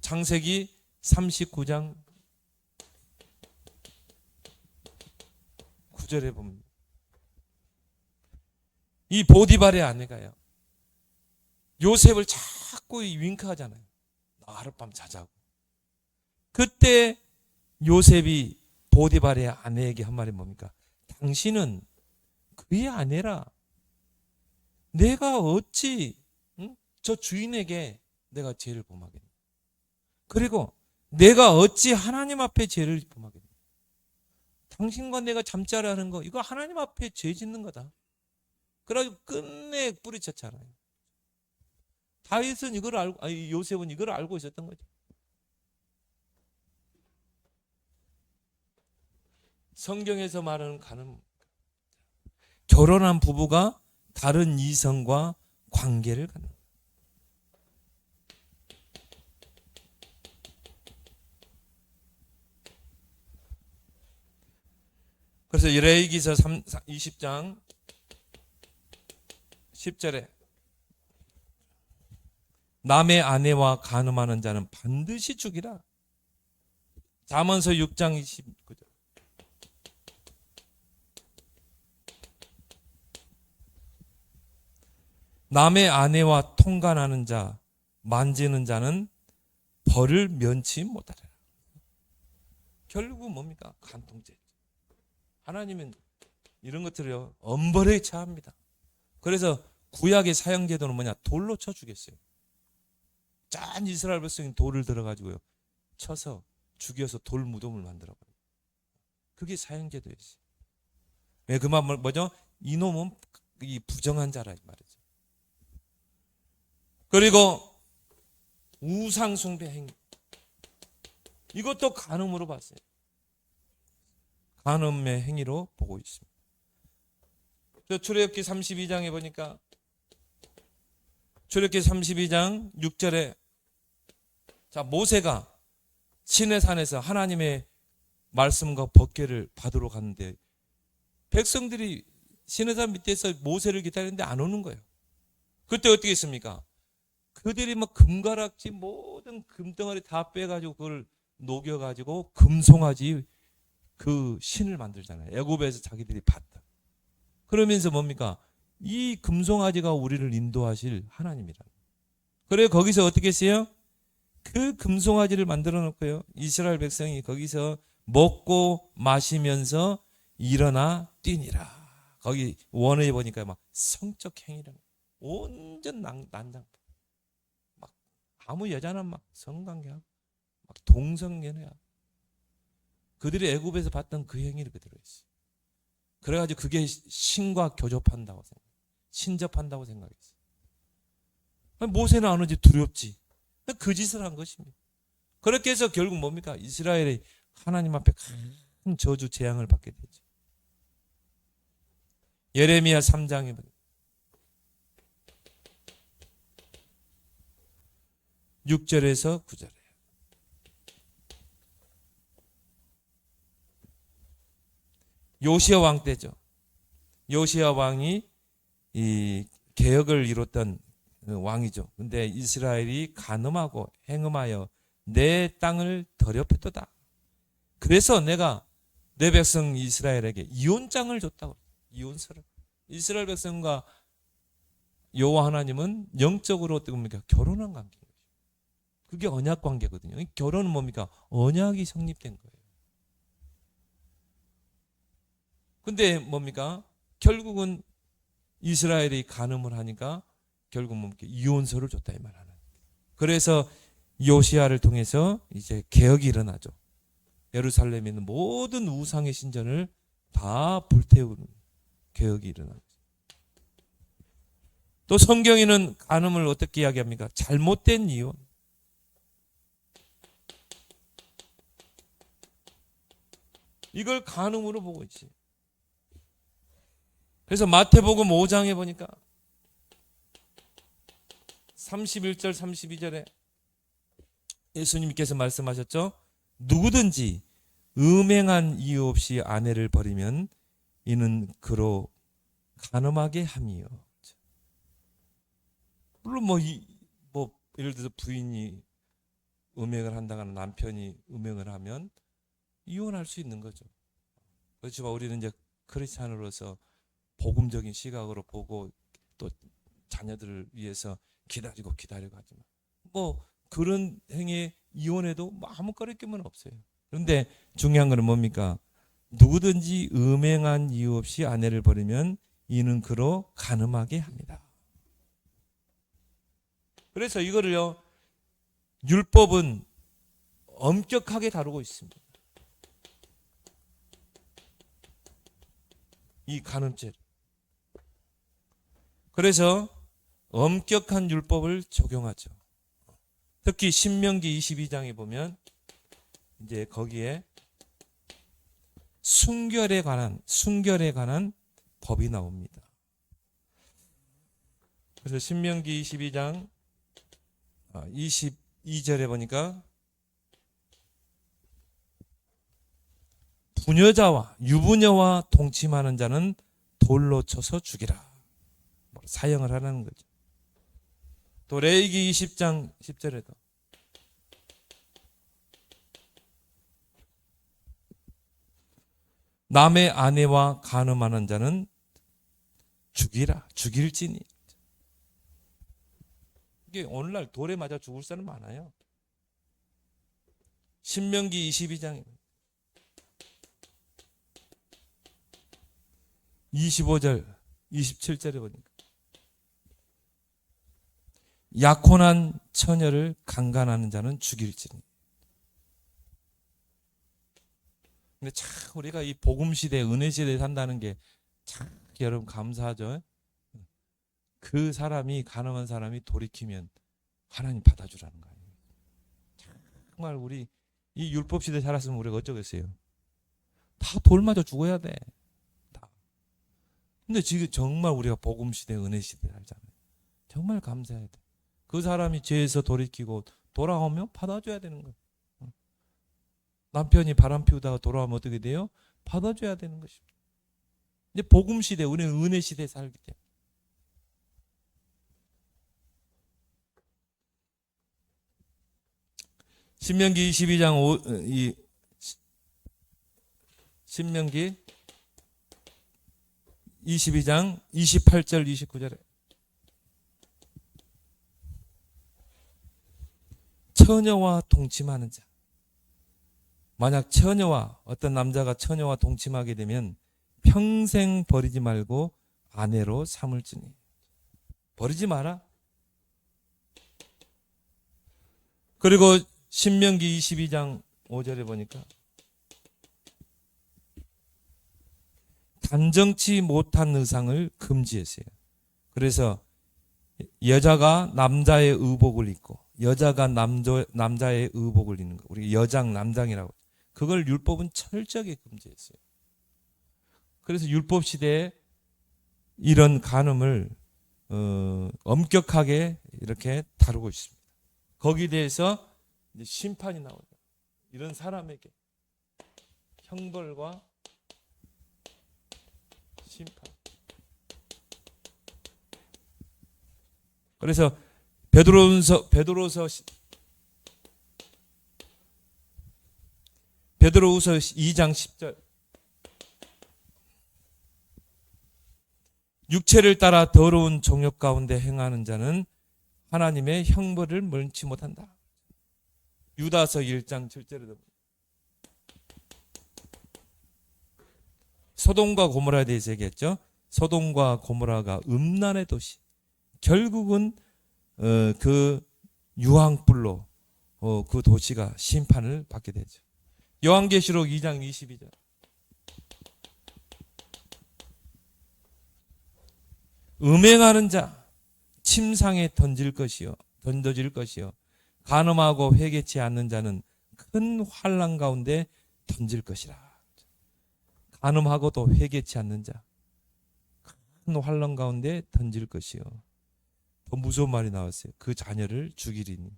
창세기 39장 9절에 보면 이 보디발의 아내가요, 요셉을 자꾸 윙크하잖아요. 나 하룻밤 자자고. 그때 요셉이 보디발의 아내에게 한 말이 뭡니까? 당신은 그의 아내라. 내가 어찌 저 주인에게 내가 죄를 범하겠냐. 그리고 내가 어찌 하나님 앞에 죄를 범하겠냐. 당신과 내가 잠자라는 거, 이거 하나님 앞에 죄 짓는 거다. 그래가지고 끝내 뿌리쳤잖아요. 다윗은 이걸 알고, 아니 요셉은 이걸 알고 있었던 거죠. 성경에서 말하는 가늠, 결혼한 부부가 다른 이성과 관계를 갖는 거예요. 그래서 레위기서 20장 10절에 남의 아내와 간음하는 자는 반드시 죽이라. 잠언서 6장 29절. 남의 아내와 통간하는 자, 만지는 자는 벌을 면치 못하리라. 결국 뭡니까? 간통죄. 하나님은 이런 것들을요, 엄벌에 처합니다. 그래서 구약의 사형제도는 뭐냐? 돌로 쳐 죽였어요. 짠 이스라엘 백성이 돌을 들어가지고요, 쳐서 죽여서 돌 무덤을 만들어버려요. 그게 사형제도였어요. 왜 그 말 뭐죠? 이놈은 이 부정한 자라 이 말이죠. 그리고 우상숭배 행위, 이것도 간음으로 봤어요. 간음의 행위로 보고 있습니다. 저 출애굽기 32장에 보니까, 출애굽기 32장 6절에 자, 모세가 시내산에서 하나님의 말씀과 법궤를 받으러 갔는데 백성들이 시내산 밑에서 모세를 기다리는데 안 오는 거예요. 그때 어떻게 했습니까? 그들이 막 금가락지 모든 금덩어리 다 빼가지고 그걸 녹여가지고 금송아지 그 신을 만들잖아요. 애굽에서 자기들이 봤다. 그러면서 뭡니까? 이 금송아지가 우리를 인도하실 하나님이라. 그래 거기서 어떻게 했어요? 그 금송아지를 만들어 놓고요, 이스라엘 백성이 거기서 먹고 마시면서 일어나 뛰니라. 거기 원어에 보니까 막 성적 행위라. 온전 난장. 막 아무 여자나 막 성관계하고 막 동성연애하고. 그들이 애굽에서 봤던 그 행위를 그대로 했어요. 그래가지고 그게 신과 교접한다고 생각, 신접한다고 생각했어요. 모세는 안 오지 두렵지. 그 짓을 한 것입니다. 그렇게 해서 결국 뭡니까? 이스라엘이 하나님 앞에 큰 저주 재앙을 받게 되죠. 예레미야 3장에 6절에서 9절에 요시야 왕 때죠. 요시야 왕이 이 개혁을 이뤘던 왕이죠. 근데 이스라엘이 간음하고 행음하여 내 땅을 더럽혔도다. 그래서 내가 내 백성 이스라엘에게 이혼장을 줬다고. 이혼서를. 이스라엘 백성과 여호와 하나님은 영적으로 어떻게 봅니까? 결혼한 관계예요. 그게 언약 관계거든요. 결혼은 뭡니까? 언약이 성립된 거예요. 근데 뭡니까? 결국은 이스라엘이 간음을 하니까 결국 뭡니까? 이혼서를 줬다 이 말하는. 그래서 요시야를 통해서 이제 개혁이 일어나죠. 예루살렘에 있는 모든 우상의 신전을 다 불태우는 개혁이 일어나는 거죠. 또 성경에는 간음을 어떻게 이야기합니까? 잘못된 이혼. 이걸 간음으로 보고 있지. 그래서 마태복음 5장에 보니까 31절 32절에 예수님께서 말씀하셨죠. 누구든지 음행한 이유 없이 아내를 버리면 이는 그로 간음하게 함이요. 물론 뭐 예를 들어서 부인이 음행을 한다거나 남편이 음행을 하면 이혼할 수 있는 거죠. 그렇지만 우리는 이제 크리스찬으로서 복음적인 시각으로 보고 또 자녀들을 위해서 기다리고 하지만 뭐 그런 행위에 이혼해도 아무 거리낌은 없어요. 그런데 중요한 거는 뭡니까? 누구든지 음행한 이유 없이 아내를 버리면 이는 그로 간음하게 합니다. 그래서 이거를요, 율법은 엄격하게 다루고 있습니다. 이 간음죄. 그래서 엄격한 율법을 적용하죠. 특히 신명기 22장에 보면 이제 거기에 순결에 관한 법이 나옵니다. 그래서 신명기 22장 22절에 보니까 부녀자와 유부녀와 동침하는 자는 돌로 쳐서 죽이라. 사형을 하라는 거죠. 또 레위기 20장 10절에도 남의 아내와 간음하는 자는 죽이라. 죽일지니. 이게 오늘날 돌에 맞아 죽을 사람 많아요. 신명기 22장입니다. 25절 27절에 보니까 약혼한 처녀를 강간하는 자는 죽일지니. 근데 참 우리가 이 복음 시대, 은혜 시대에 산다는 게 참 여러분 감사하죠. 그 사람이 간음한 사람이 돌이키면 하나님 받아주라는 거예요. 정말 우리 이 율법 시대에 살았으면 우리가 어쩌겠어요. 다 돌 맞아 죽어야 돼. 다. 근데 지금 정말 우리가 복음 시대, 은혜 시대에 살잖아요. 정말 감사해야 돼. 그 사람이 죄에서 돌이키고 돌아오면 받아줘야 되는 거예요. 남편이 바람 피우다가 돌아오면 어떻게 돼요? 받아줘야 되는 것입니다. 이제 복음 시대, 우리는 은혜 시대에 살기 때문에. 신명기 22장 신명기 22장 28절 29절에 처녀와 동침하는 자. 만약 어떤 남자가 처녀와 동침하게 되면 평생 버리지 말고 아내로 삼을지니. 버리지 마라. 그리고 신명기 22장 5절에 보니까 단정치 못한 의상을 금지했어요. 그래서 여자가 남자의 의복을 입고 여자가 남자의 의복을 입는 거, 우리 여장 남장이라고, 그걸 율법은 철저하게 금지했어요. 그래서 율법 시대에 이런 간음을 엄격하게 이렇게 다루고 있습니다. 거기에 대해서 이제 심판이 나오죠. 이런 사람에게 형벌과 심판. 그래서 베드로후서 2장 10절. 육체를 따라 더러운 정욕 가운데 행하는 자는 하나님의 형벌을 면치 못한다. 유다서 1장 7절에도 소돔과 고모라에 대해서 얘기했죠. 소돔과 고모라가 음란의 도시. 결국은 그 유황불로 그 도시가 심판을 받게 되죠. 요한계시록 2장 22절. 음행하는 자 침상에 던져질 것이요 간음하고 회개치 않는 자는 큰 환난 가운데 던질 것이라. 간음하고도 회개치 않는 자 큰 환난 가운데 던질 것이요. 더 무서운 말이 나왔어요. 그 자녀를 죽이리니.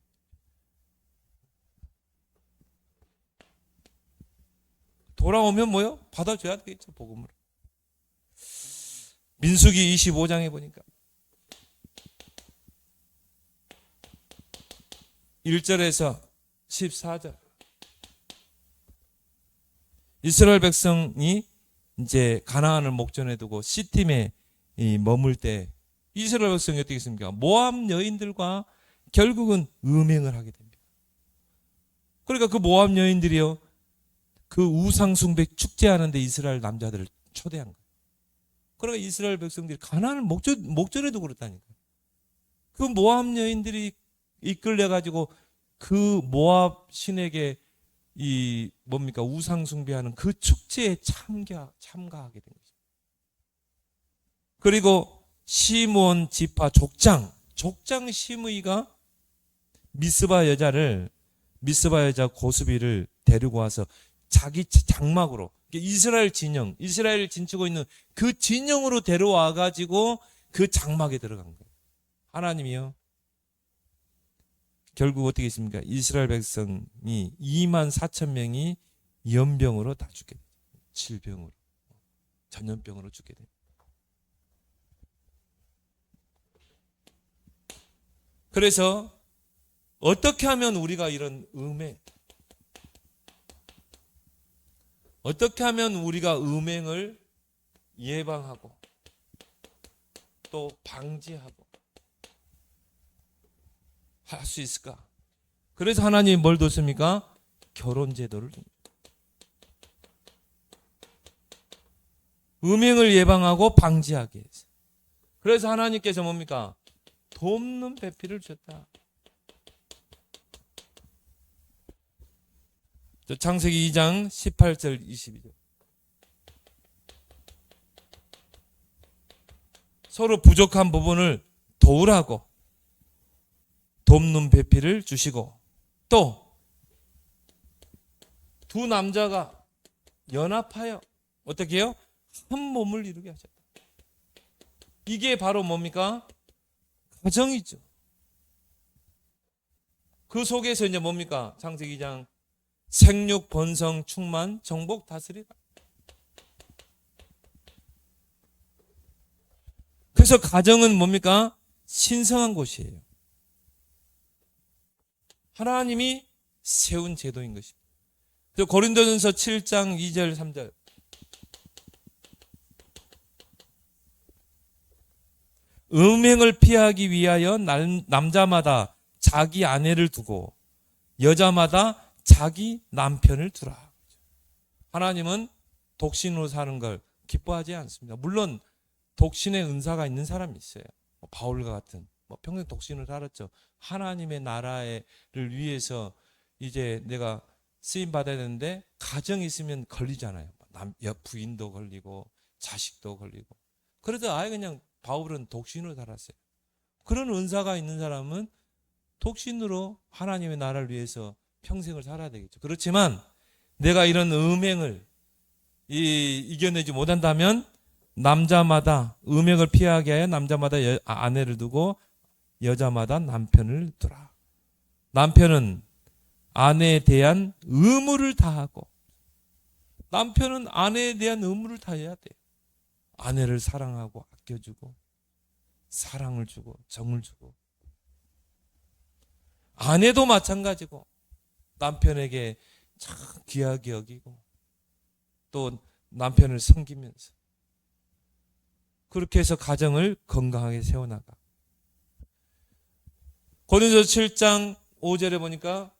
돌아오면 뭐요? 받아줘야 되겠죠, 복음을. 민수기 25장에 보니까 1절에서 14절. 이스라엘 백성이 이제 가나안을 목전에 두고 시팀에 머물 때 이스라엘 백성이 어떻게 했습니까? 모압 여인들과 결국은 음행을 하게 됩니다. 그러니까 그 모압 여인들이요, 그 우상숭배 축제하는데 이스라엘 남자들을 초대한 거예요. 그러니까 이스라엘 백성들이 가나안을 목전에 두고 그랬다니까요. 그 모압 여인들이 이끌려가지고 그 모압 신에게 우상숭배하는 그 축제에 참가하게 된 거죠. 그리고 시므온 지파 족장 시므이가 미스바 여자 고수비를 데리고 와서 자기 장막으로, 이스라엘 이스라엘을 진치고 있는 그 진영으로 데려와 가지고 그 장막에 들어간 거예요. 하나님이요, 결국 어떻게 했습니까? 이스라엘 백성이 24,000명이 연병으로 다 죽게 돼요. 질병으로, 전염병으로 죽게 돼요. 그래서 어떻게 하면 우리가 이런 어떻게 하면 우리가 음행을 예방하고 또 방지하고 할 수 있을까? 그래서 하나님이 뭘 뒀습니까? 결혼 제도를 줍니다. 음행을 예방하고 방지하기 위해서. 그래서 하나님께서 뭡니까? 돕는 배필을 줬다. 창세기 2장 18절 22절. 서로 부족한 부분을 도우라고 돕는 배필을 주시고, 또 두 남자가 연합하여 어떻게 해요? 한 몸을 이루게 하셨다. 이게 바로 뭡니까? 가정이죠. 그 속에서 이제 뭡니까? 창세기 2장 생육, 번성, 충만, 정복, 다스리라. 그래서 가정은 뭡니까? 신성한 곳이에요. 하나님이 세운 제도인 것입니다. 그래서 고린도전서 7장 2절 3절. 음행을 피하기 위하여 남자마다 자기 아내를 두고 여자마다 자기 남편을 두라. 하나님은 독신으로 사는 걸 기뻐하지 않습니다. 물론 독신의 은사가 있는 사람이 있어요. 바울과 같은 평생 독신을 살았죠. 하나님의 나라를 위해서 이제 내가 쓰임 받아야 되는데 가정이 있으면 걸리잖아요. 부인도 걸리고 자식도 걸리고. 그래서 아예 그냥 바울은 독신으로 살았어요. 그런 은사가 있는 사람은 독신으로 하나님의 나라를 위해서 평생을 살아야 되겠죠. 그렇지만 내가 이런 음행을 이겨내지 못한다면 남자마다 음행을 피하게 하여 남자마다 아내를 두고 여자마다 남편을 두라. 남편은 아내에 대한 의무를 다하고, 남편은 아내에 대한 의무를 다해야 돼요. 아내를 사랑하고 아껴주고 사랑을 주고 정을 주고, 아내도 마찬가지고 남편에게 참 귀하게 여기고 또 남편을 섬기면서 그렇게 해서 가정을 건강하게 세워나가. 고린도서 7장 5절에 보니까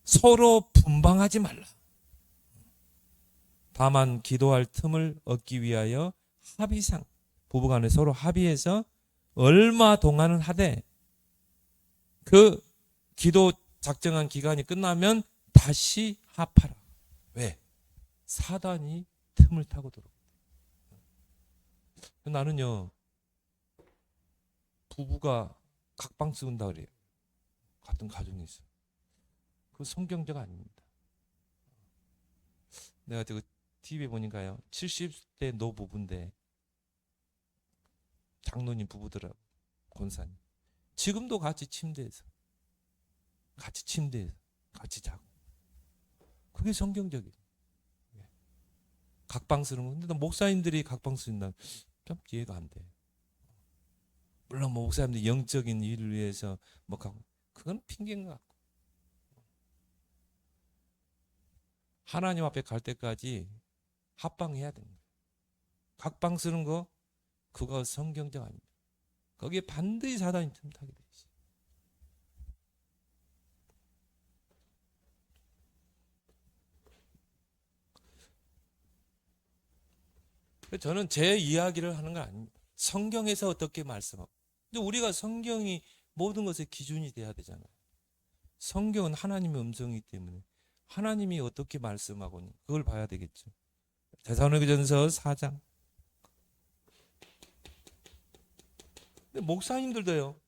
서로 분방하지 말라. 다만 기도할 틈을 얻기 위하여 합의상, 부부간에 서로 합의해서 얼마 동안은 하되 그 기도 작정한 기간이 끝나면 다시 합하라. 왜? 사단이 틈을 타고 들어옵니다. 나는요, 부부가 각방 쓴다 그래요. 같은 가정에 있어. 그 성경적 아닙니다. 내가 그 TV에 보니까요, 70대 노부부인데 장로님 부부더라고, 권사님. 지금도 같이 침대에서 같이 자고. 그게 성경적이에요. 각방 쓰는 거. 근데 목사님들이 각방 쓴다면 좀 이해가 안 돼. 물론 목사님들 영적인 일을 위해서 뭐 그건 핑계인 것 같고. 하나님 앞에 갈 때까지 합방해야 됩니다. 각방 쓰는 거 그거 성경적 아닙니다. 거기에 반드시 사단이 틈타게 돼 있어요. 저는 제 이야기를 하는 건 아닙니다. 성경에서 어떻게 말씀하고. 근데 우리가 성경이 모든 것의 기준이 돼야 되잖아요. 성경은 하나님의 음성이기 때문에 하나님이 어떻게 말씀하고 그걸 봐야 되겠죠. 데살로니가전서 4장. 근데 목사님들도요,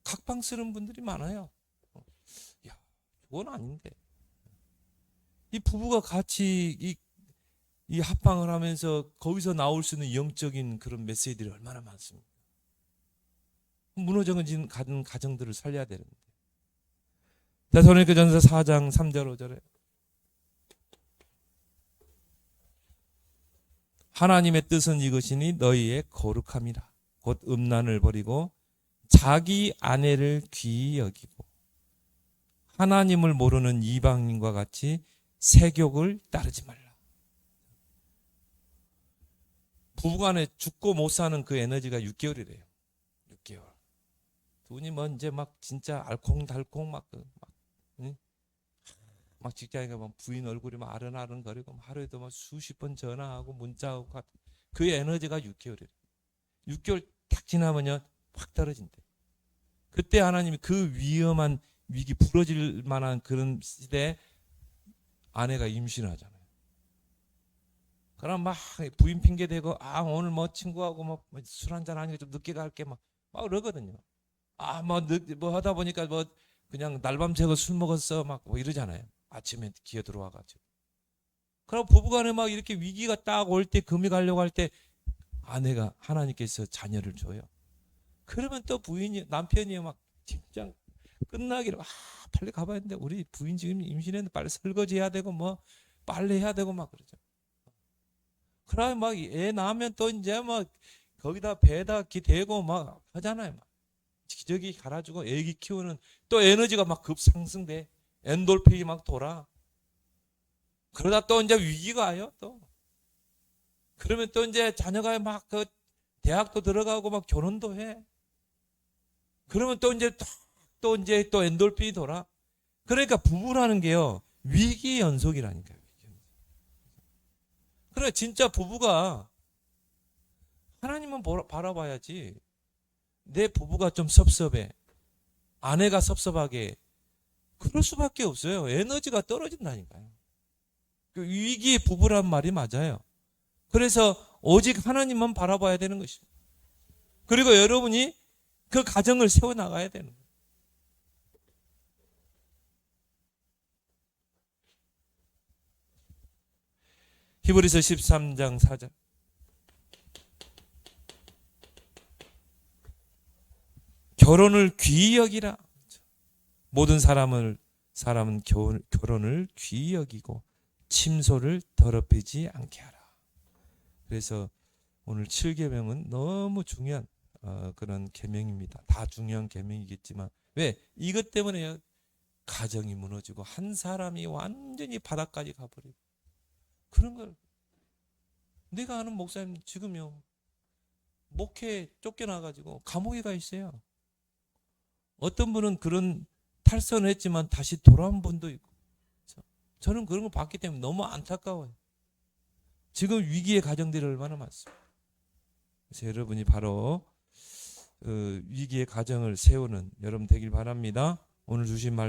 각방 쓰는 분들이 많아요. 야, 그건 아닌데. 이 부부가 같이 이 합방을 하면서 거기서 나올 수 있는 영적인 그런 메시지들이 얼마나 많습니까? 무너져진 가정들을 살려야 되는데. 데살로니가전서 4장 3절 5절에 하나님의 뜻은 이것이니 너희의 거룩함이라. 곧 음란을 버리고 자기 아내를 귀히 여기고 하나님을 모르는 이방인과 같이 세욕을 따르지 말라. 부부간에 죽고 못 사는 그 에너지가 6개월이래요. 6개월. 두 분이 뭐 이제 막 진짜 알콩달콩 막 직장에 가면 부인 얼굴이 막 아른아른거리고 하루에도 막 수십 번 전화하고 문자하고 그 에너지가 6개월이래요. 6개월 딱 지나면요 확 떨어진대. 그때 하나님이 그 위험한 위기 부러질 만한 그런 시대에 아내가 임신하잖아요. 그럼 막 부인 핑계 대고 오늘 뭐 친구하고 뭐 술 한잔 하니까 좀 늦게 갈게 막 그러거든요. 뭐 하다 보니까 뭐 그냥 날밤 새고 술 먹었어 막 뭐 이러잖아요. 아침에 기어 들어와가지고. 그럼 부부간에 막 이렇게 위기가 딱 올 때 금이 가려고 할 때 아내가 하나님께서 자녀를 줘요. 그러면 또 남편이 막 진짜 끝나기로 빨리 가봐야 되는데 우리 부인 지금 임신했는데 빨리 설거지 해야 되고 뭐 빨래 해야 되고 막 그러죠. 그러면 막 애 낳으면 또 이제 막 거기다 배에다 대고 막 하잖아요. 막 기저귀 갈아주고 애기 키우는 또 에너지가 막 급상승돼. 엔돌핀이 막 돌아. 그러다 또 이제 위기가 와요. 또 그러면 또 이제 자녀가 막 그 대학도 들어가고 막 결혼도 해. 그러면 또 이제 또 엔돌핀이 돌아. 그러니까 부부라는 게요 위기 연속이라니까요. 그래 진짜 부부가 하나님만 바라봐야지. 내 부부가 좀 섭섭해, 아내가 섭섭하게, 그럴 수밖에 없어요. 에너지가 떨어진다니까요. 그 위기의 부부란 말이 맞아요. 그래서 오직 하나님만 바라봐야 되는 것입니다. 그리고 여러분이 그 가정을 세워나가야 되는 거예요. 히브리서 13장 4절. 결혼을 귀히 여기라. 모든 사람은 결혼을 귀히 여기고 침소를 더럽히지 않게 하라. 그래서 오늘 7계명은 너무 중요한 그런 계명입니다. 다 중요한 계명이겠지만 왜? 이것 때문에 가정이 무너지고 한 사람이 완전히 바닥까지 가버리고 그런 걸. 내가 아는 목사님 지금요 목회 쫓겨나가지고 감옥에 가 있어요. 어떤 분은 그런 탈선을 했지만 다시 돌아온 분도 있고. 저는 그런 걸 봤기 때문에 너무 안타까워요. 지금 위기의 가정들이 얼마나 많습니다. 그래서 여러분이 바로 위기의 가정을 세우는 여러분 되길 바랍니다. 오늘 주신 말씀